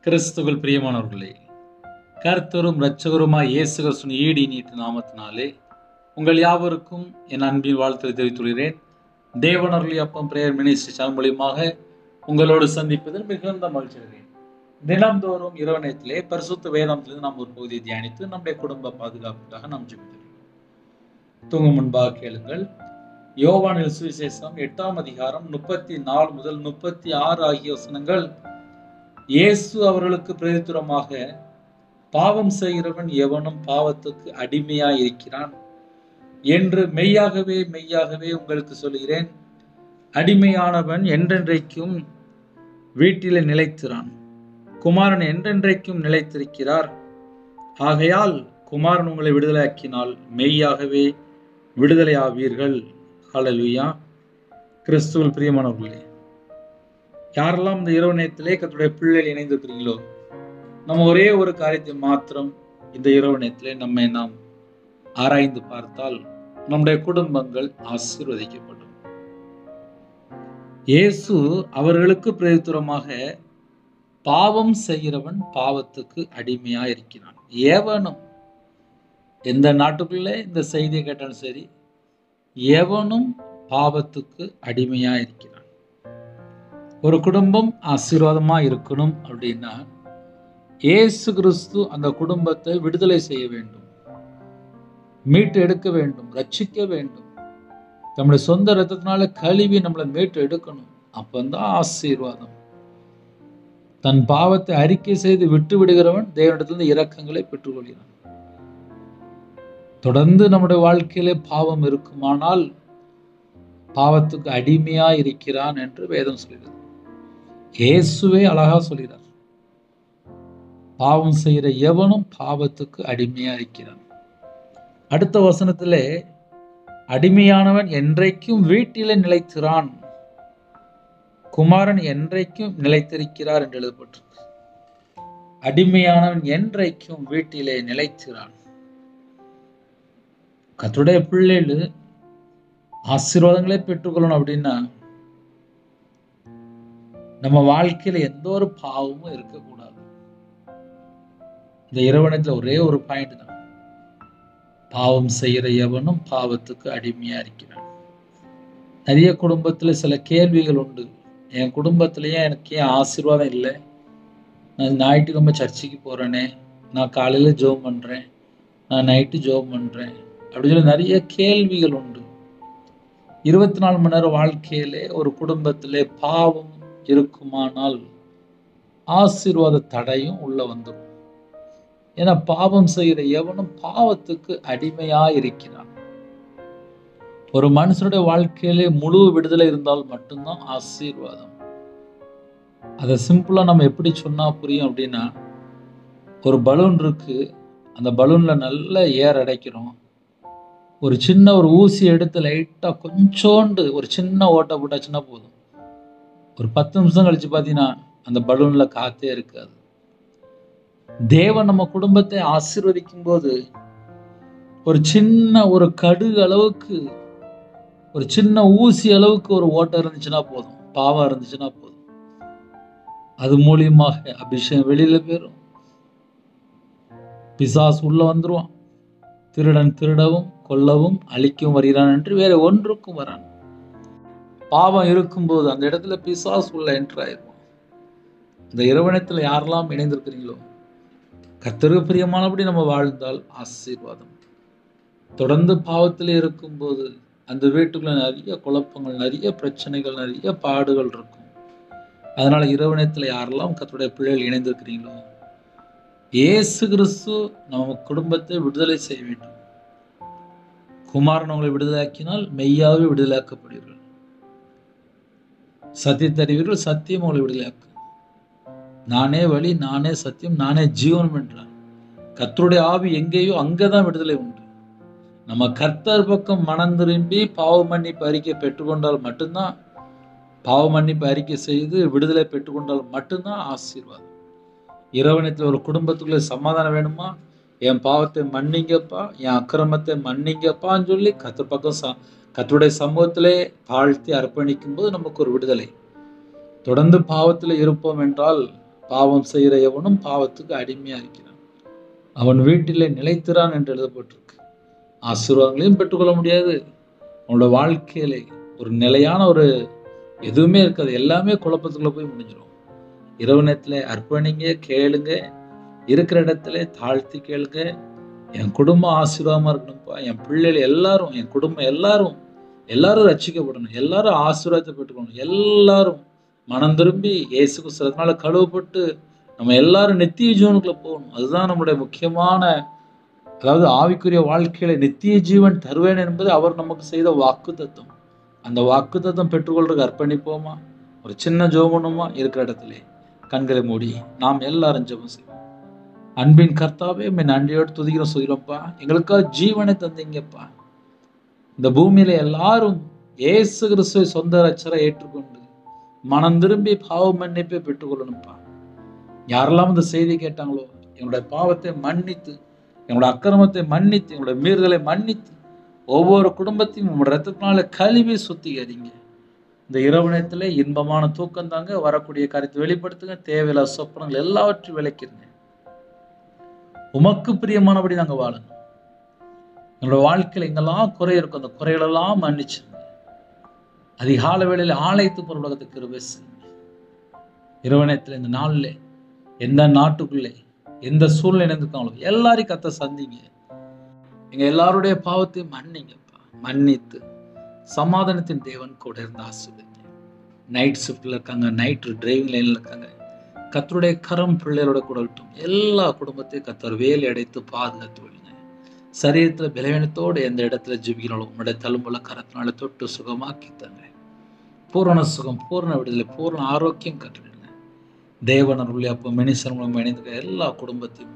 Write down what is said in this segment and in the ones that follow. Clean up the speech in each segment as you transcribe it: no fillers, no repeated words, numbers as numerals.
கிறிஸ்துவில் பிரியமானவர்களே, கர்த்தரும் இரட்சகருமாய் இயேசு கிறிஸ்துவின் ஈடு நீட்டு நாமத்தினாலே உங்கள் யாவருக்கும் என் அன்பின் வாழ்த்தை தெரிவித்துள்ளேன். தேவனருளி அப்பம் பிரேயர் மினிஸ்ட்ரி சேனல் மூலியமாக உங்களோடு சந்திப்பதில் மிகுந்த மகிழ்ச்சி அடைகிறேன். தினம்தோறும் இரவு நேரத்திலே பரிசுத்த வேதாந்தத்திலிருந்து நாம் ஒரு பகுதியை தியானித்து நம்முடைய குடும்ப பாதுகாப்புக்காக நாம் ஜெபிக்கிறோம். தூங்கும் முன்பாக கேளுங்கள். யோவானின் சுவிசேஷம் 8ஆம் அதிகாரம் 34 முதல் 36 ஆகிய வசனங்கள். இயேசு அவர்களுக்கு பிரதித்துரமாக, பாவம் செய்கிறவன் எவனும் பாவத்துக்கு அடிமையாய் இருக்கிறான் என்று மெய்யாகவே மெய்யாகவே உங்களுக்கு சொல்கிறேன். அடிமையானவன் என்றென்றைக்கும் வீட்டிலே நிலைத்திரான், குமாரன் என்றென்றைக்கும் நிலைத்திருக்கிறார். ஆகையால் குமாரன் உங்களை விடுதலையாக்கினால் மெய்யாகவே விடுதலை ஆவீர்கள். ஹல்லேலூயா. கிறிஸ்துவில் பிரியமானவர்களே, யாரெல்லாம் இந்த இரவு நேரத்திலே கர்த்தருடைய பிள்ளைகள் இணைந்திருக்கிறீங்களோ, நம்ம ஒரே ஒரு காரியத்தை மாத்திரம் இந்த இரவு நேரத்திலே நாம் ஆராய்ந்து பார்த்தால் நம்முடைய குடும்பங்கள் ஆசீர்வதிக்கப்படும். இயேசு அவர்களுக்கு பிரதித்துரமாக, பாவம் செய்கிறவன் பாவத்துக்கு அடிமையா இருக்கிறான். எவனும், எந்த நாட்டுக்குள்ளே இந்த செய்தியை கேட்டாலும் சரி, எவனும் பாவத்துக்கு அடிமையா இருக்கிறான். ஒரு குடும்பம் ஆசீர்வாதமா இருக்கணும் அப்படின்னா இயேசு கிறிஸ்து அந்த குடும்பத்தை விடுதலை செய்ய வேண்டும், மீட்டு எடுக்க வேண்டும், ரட்சிக்க வேண்டும். நம்முடைய சொந்த ரத்தத்தினால கழுவி நம்மளை மீட்டு எடுக்கணும். அப்பந்தான் ஆசீர்வாதம். தன் பாவத்தை அறிக்கை செய்து விட்டு விடுகிறவன் தேவனிடத்திலிருந்து இரக்கங்களை பெற்றுக்கொள்கிறான். தொடர்ந்து நம்முடைய வாழ்க்கையிலே பாவம் இருக்குமானால் பாவத்துக்கு அடிமையா இருக்கிறான் என்று வேதம் சொல்கிறது. இயேசுவே அழகா சொல்கிறார், பாவம் செய்கிற எவனும் பாவத்துக்கு அடிமையா இருக்கிறான். அடுத்த வசனத்திலே, அடிமையானவன் என்றைக்கும் வீட்டிலே நிலைத்திரான், குமாரன் என்றைக்கும் நிலைத்திருக்கிறார் என்று எழுதப்பட்டிருக்கு. அடிமையானவன் என்றைக்கும் வீட்டிலே நிலைத்திரான். கர்த்தருடைய பிள்ளைகள் ஆசீர்வாதங்களை பெற்றுக்கொள்ளணும் அப்படின்னா நம்ம வாழ்க்கையில எந்த ஒரு பாவமும் இருக்கக்கூடாது. இந்த இரவணத்துல ஒரே ஒரு பாயிண்ட் தான், பாவம் செய்கிற எவனும் பாவத்துக்கு அடிமையா இருக்கிறான். நிறைய குடும்பத்துல சில கேள்விகள் உண்டு. என் குடும்பத்திலேயே எனக்கு ஏன் ஆசீர்வாதம் இல்லை? நான் ஞாயிற்றுக்கிழமை சர்ச்சைக்கு போறேனே, நான் காலையில ஜெபம் பண்றேன், நான் நைட்டு ஜெபம் பண்றேன் அப்படின்னு சொல்லி நிறைய கேள்விகள் உண்டு. 24 மணி நேரம் வாழ்க்கையிலே ஒரு குடும்பத்திலே பாவம் இருக்குமானால் ஆசீர்வாத தடையும் உள்ள வந்துடும். ஏன்னா பாவம் செய்கிற எவனும் பாவத்துக்கு அடிமையா இருக்கிறான். ஒரு மனுஷனுடைய வாழ்க்கையிலே முழு விடுதலை இருந்தால் மட்டும்தான் ஆசீர்வாதம். அதை சிம்பிளா நம்ம எப்படி சொன்னா புரியும் அப்படின்னா, ஒரு பலூன் இருக்கு, அந்த பலூன்ல நல்ல ஏர் அடைக்கிறோம். ஒரு சின்ன ஒரு ஊசி எடுத்து லைட்டா கொஞ்சோண்டு ஒரு சின்ன ஓட்டை போட்டாச்சுன்னா போதும். ஒரு 10 நிமிஷம் கழிச்சு பார்த்தீங்கன்னா அந்த பலூன்ல காத்தே இருக்காது. தேவன் நம்ம குடும்பத்தை ஆசீர்வதிக்கும் போது ஒரு சின்ன ஒரு கடுகு அளவுக்கு, ஒரு சின்ன ஊசி அளவுக்கு ஒரு ஓட்டை இருந்துச்சுன்னா போதும், பாவம் இருந்துச்சுன்னா போதும், அது மூலியமாக அபிஷேகம் வெளியில போயிடும். பிசாசு உள்ள வந்துருவான். திருடன் திருடவும் கொல்லவும் அழிக்கவும் வருகிறான் என்று வேற ஒன்றுக்கும் வரான். பாவம் இருக்கும்போது அந்த இடத்துல பிசாசு உள்ள என்டர் ஆயிடுவான். இந்த இரவணத்துல யாரெல்லாம் இணைந்திருக்கிறீங்களோ, கர்த்தருக்கு பிரியமானபடி நம்ம வாழ்ந்தால் ஆசீர்வாதம். தொடர்ந்து பாவத்திலே இருக்கும்போது அந்த வீட்டுக்குள்ள நிறைய குழப்பங்கள், நிறைய பிரச்சனைகள், நிறைய பாடுகள் இருக்கும். அதனால இரவணத்துல யாரெல்லாம் கர்த்தருடைய பிள்ளைகள் இணைந்திருக்கிறீங்களோ, இயேசு கிறிஸ்து நம்ம குடும்பத்தை விடுதலை செய்ய வேண்டும். குமாரன் உங்களை விடுதலாக்கினால் மெய்யாவே விடுதலாக்கப்படுவீர்கள். சத்தியத்தை அறிவீர்கள், சத்தியம் உங்களை விடுதலாக்கும். நானே வழி, நானே சத்தியம், நானே ஜீவனம் என்றார். கர்த்தருடைய ஆவி எங்கேயோ அங்கதான் விடுதலை உண்டு. நம்ம கர்த்தர் பக்கம் மனம் திரும்பி பாவ மன்னிப்பு அறிக்கை பெற்றுக்கொண்டால் மட்டும்தான், பாவ மன்னிப்பு அறிக்கை செய்து விடுதலை பெற்றுக்கொண்டால் மட்டும்தான் ஆசீர்வாதம். இரவணத்தில் ஒரு குடும்பத்துக்குள்ளே சமாதானம் வேணுமா? என் பாவத்தை மன்னிங்கப்பா, என் அக்கிரமத்தை மன்னிங்கப்பான்னு சொல்லி கர்த்தர் பக்கம் கர்த்தருடைய சமூகத்திலே தாழ்த்தி அர்ப்பணிக்கும் போது நமக்கு ஒரு விடுதலை. தொடர்ந்து பாவத்தில் இருப்போம் என்றால் பாவம் செய்கிற எவனும் பாவத்துக்கு அடிமையா இருக்கிறான், அவன் வீட்டிலே நிலைத்திறான் என்று எழுதப்பட்டிருக்கு. ஆசீர்வாதங்களையும் பெற்றுக்கொள்ள முடியாது. அவனோட வாழ்க்கையிலே ஒரு நிலையான ஒரு எதுவுமே இருக்காது. எல்லாமே குழப்பத்துக்குள்ள போய் முடிஞ்சிடும். இரவு நேரத்துல அர்ப்பணிங்க, கேளுங்க, இருக்கிற இடத்துல தாழ்த்தி கேளுங்க. என் குடும்பம் ஆசீர்வாதமா இருக்கணும்ப்பா, என் பிள்ளைகள் எல்லாரும், என் குடும்பம் எல்லாரும் ரட்சிக்கப்படணும், எல்லாரும் ஆசீர்வாதத்தை பெற்றுக்கணும், எல்லாரும் மனம் திரும்பி இயேசு கிறிஸ்துவினால கழுவப்பட்டு நம்ம எல்லாரும் நித்திய ஜீவனுக்குள்ள போகணும். அதுதான் நம்முடைய முக்கியமான, அதாவது ஆவிக்குரிய வாழ்க்கையில நித்திய ஜீவன் தருவேன் என்பது அவர் நமக்கு செய்த வாக்கு தத்துவம். அந்த வாக்கு தத்துவம் பெற்றுக்கொள்றதுக்கு அர்ப்பணிப்போமா? ஒரு சின்ன ஜெபமா இருக்கிற இடத்துல கண்களை மூடி நாம் எல்லாரும் ஜெபம் செய்வோம். அன்பின் கர்த்தாவே, நன்றியோடு துதிக்கிறோம், சொல்கிறோம்ப்பா. எங்களுக்காக ஜீவனை தந்தீங்கப்பா. இந்த பூமியில எல்லாரும் இயேசு கிறிஸ்துவை சொந்த ரட்சகரை ஏற்றுக்கொண்டு மனம் திரும்பி பாவ மன்னிப்பை பெற்றுக்கொள்ளணும்ப்பா. யாரெல்லாம் இந்த செய்தி கேட்டாங்களோ, எங்களுடைய பாவத்தை மன்னித்து, எங்களுடைய அக்கிரமத்தை மன்னித்து, எங்களுடைய மீறுதலை மன்னித்து, ஒவ்வொரு குடும்பத்தையும் உங்களுடைய ரத்தத்தினால கழுவி சுத்திகரிங்க. இந்த இரவு நேரத்துல இன்பமான தூக்கம் தாங்க, வரக்கூடிய கருத்தை வெளிப்படுத்துங்க, தேவையில்லா சொப்பனங்கள் எல்லாவற்றையும் விளக்கிருங்க. உமக்கு பிரியமானபடி நாங்க வாழணும். எங்களோட வாழ்க்கையில எங்கெல்லாம் குறை இருக்கும், அந்த குறைகளெல்லாம் மன்னிச்சுங்க. அதிகால வேளையில ஆலயத்து பொருளகத்துக்கு கிருபை செய்யுங்க. இரவு நேரத்துல இந்த நாள்ல எந்த நாட்டுக்குள்ளே எந்த சூழ்நிலை இருந்திருக்காங்களோ எல்லாரையும் கத்த சந்திங்க. எங்க எல்லாருடைய பாவத்தையும் மன்னிங்கப்பா. மன்னித்து சமாதானத்தின் தேவன் கூட இருந்து ஆசீர்வதிங்க. நைட் ஷிஃப்ட்ல இருக்காங்க, நைட் டிரைவிங் லைன்ல இருக்காங்க, கர்த்தருடைய கரம் பிள்ளைகளோட கூட விட்டும். எல்லா குடும்பத்தையும் கர்த்தர் வேலி அடைத்து பாதுகாத்து விடுங்க. சரீரத்துல பலவீனத்தோடு எந்த இடத்துல ஜீவிக்கிறாலும் உங்களுடைய தழும்புல கரத்தினால தொட்டு சுகமாக்கி தாங்க. பூரண சுகம், பூரண விடுதலை, பூரண ஆரோக்கியம் கற்றுடுங்க. தேவன் அருளை அப்போ மனுஷன் மூலமா இணைந்துக்க எல்லா குடும்பத்தையும்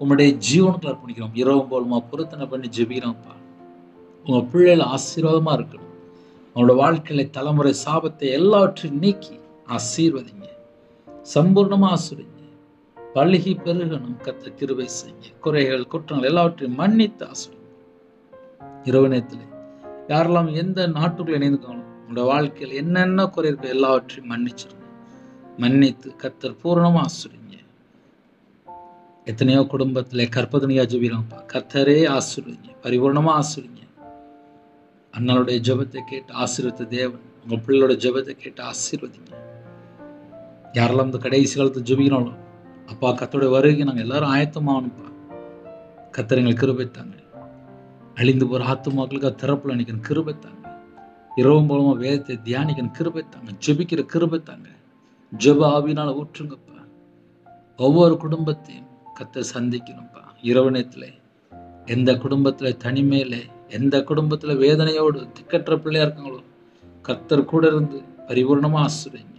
உங்களுடைய ஜீவனுக்குள்ள அர்ப்பணிக்கிறோம். இரவும் போலுமா பொருத்தனை பண்ணி ஜெபிக்கிறோம்ப்பா. உங்க பிள்ளைகள் ஆசீர்வாதமா இருக்கணும். அவங்களோட வாழ்க்கையில தலைமுறை சாபத்தை எல்லாவற்றையும் நீக்கி ஆசீர்வதிங்க. சம்பூர்ணமா ஆசீர்வதிங்க. பழுகி பெருகணும். கர்த்தர் கிருபை செய்யுங்க. குறைகள் குற்றங்கள் எல்லாவற்றையும் மன்னித்து ஆசீர்வதிங்க. இரவு நேரத்தில் யாரெல்லாம் எந்த நாட்டுக்குள்ள இணைந்துக்காங்களோ உங்களோட வாழ்க்கையில் என்னென்ன குறை இருக்கோ எல்லாவற்றையும் மன்னிச்சிருங்க. மன்னித்து கர்த்தர் பூரணமா ஆசீர்வதிங்க. எத்தனையோ குடும்பத்திலே கற்பதனையா ஜெபிக்கிறோம்ப்பா. கர்த்தரே ஆசீர்வதிங்க, பரிபூர்ணமா ஆசீர்வதிங்க. அண்ணனுடைய ஜெபத்தை கேட்டு ஆசீர்வதித்த தேவன் உங்க பிள்ளையோட ஜெபத்தை கேட்டு ஆசீர்வதிங்க. யாரெல்லாம் இந்த கடைசி காலத்துல ஜெபிக்கிறோம், அப்பா கர்த்தருடைய வருகை நாங்கள் எல்லாரும் ஆயத்தமாகணும்ப்பா. கர்த்தர் எங்களுக்கு கிருபை தாங்க. அழிந்து போற ஆத்துமாக்களுக்கு திறப்புல நிற்கணும், கிருபை தாங்க. இரவும் போலமா வேதத்தை தியானிக்கணும், கிருபை தாங்க. ஜெபிக்கிற கிருபை தாங்க. ஜெப ஆவியினால ஊற்றுங்கப்பா. ஒவ்வொரு குடும்பத்தையும் கர்த்தர் சந்திக்கணும்ப்பா. இரவு நேரத்துல எந்த குடும்பத்துல தனிமையில, எந்த குடும்பத்துல வேதனையோடு திக்கற்ற பிள்ளையா இருக்காங்களோ கர்த்தர் கூட இருந்து பரிபூர்ணமா ஆசீர்வதிங்க.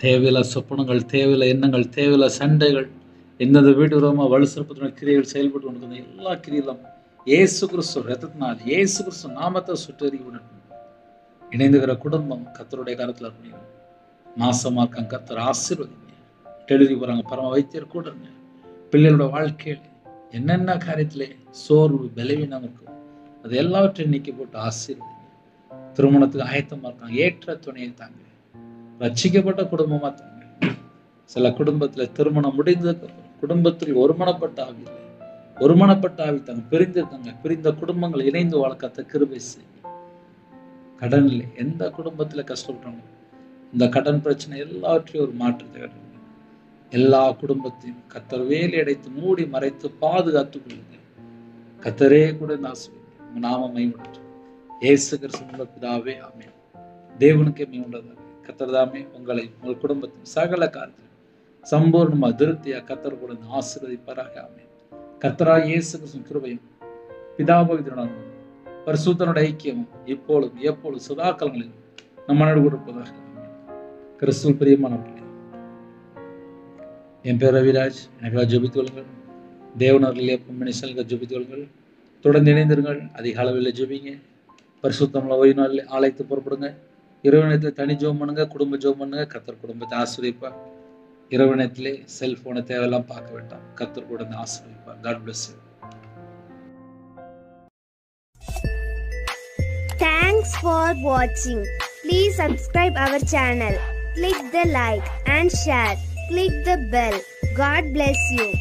தேவையில்லா சொப்பனங்கள், தேவையில்ல எண்ணங்கள், தேவையில்ல சண்டைகள், எந்தெந்த வீட்டு விரோதமா வலு சிறப்பத்தின கிரியைகள் செயல்பட்டு கொண்டிருக்கிற எல்லா கிரியெல்லாம் இயேசு கிறிஸ்து ரத்தத்தினால், இயேசு கிறிஸ்து நாமத்தை சுற்றறி விடணும். இணைந்துகிற குடும்பம் கர்த்தருடைய கரத்துல இருக்கணும். மாசமா இருக்காங்க, கர்த்தர் ஆசீர்வதிங்க. டெலிவரி போறாங்க, பரம வைத்தியர் கூட இருங்க. பிள்ளைகளோட வாழ்க்கையில என்னென்ன காரியத்திலே சோர்வு பலவீனம் இருக்கும் அது எல்லாவற்றையும் நீக்கி போட்டு ஆசீர்வதிங்க. திருமணத்துக்கு ஆயத்தமா இருக்காங்க, ஏற்ற துணையை தாங்க. ரட்சிக்கப்பட்ட குடும்பமா தாங்க. சில குடும்பத்துல திருமணம் முடிந்ததுக்கு குடும்பத்தில் ஒருமனப்பட்ட ஆவி இல்லை, ஒருமனப்பட்ட ஆவி தாங்க. பிரிந்திருக்காங்க, பிரிந்த குடும்பங்கள் இணைந்து வளர்க்கத்த கிருபை செய்யுங்க. கடன் இல்லை, எந்த குடும்பத்துல கஷ்டப்படுறாங்க இந்த கடன் பிரச்சனை எல்லாவற்றையும் ஒரு மாற்றத்தை கட்டுங்க. எல்லா குடும்பத்தையும் கர்த்தர் வேலி அடைத்து மூடி மறைத்து பாதுகாத்து கொள்ளுங்க. கர்த்தரே கூட ஆசீர்வதிங்க. நாம மகிமைப்படட்டும். இயேசு கிறிஸ்து பிதாவே, ஆமென். தேவனுக்கே மகிமை. கர்த்தர் தாமே உங்களை உங்கள் குடும்பத்தின் சகல காரியத்திலும் சம்பூர்ணமா திருப்தியா கர்த்தர் கூட ஆசீர்வதிப்பாராக. ஆமென். கர்த்தராகிய இயேசு கிறிஸ்துவின் கிருபையும் பிதாவாகிய பரிசுத்தனுடைய ஐக்கியமும் இப்பொழுதும் எப்பொழுதும் சதா காலங்களிலும் நம்மளோடு கூட இருப்பதாக. கிறிஸ்துவின் பிரியமான பிள்ளை, என் பேர் ரவிராஜ். எனக்காக ஜெபித்து கொள்ளுங்கள். தேவனவர்களே மனுஷனுக்கு ஜெபித்து கொள்ளுங்கள். தொடர்ந்து இணைந்திருங்கள். அதிக அளவில் ஜெபிங்க. பரிசுத்தமுள்ள ஓய்வு நாளில் ஆலயத்து புறப்படுங்க. இரவு நேரத்தில் தனி ஜெபம் பண்ணுங்க, குடும்ப ஜெபம் பண்ணுங்க. கர்த்தர் குடும்பத்தை ஆசீர்வதிப்பார். இரவு நேரத்திலே செல்போனை தேவையெல்லாம் பார்க்க வேண்டாம். கர்த்தர் கூட ஆசீர்வதிப்பார். God bless you. Thanks for watching. Please subscribe our channel. Click the like and share. Click the bell. God bless you.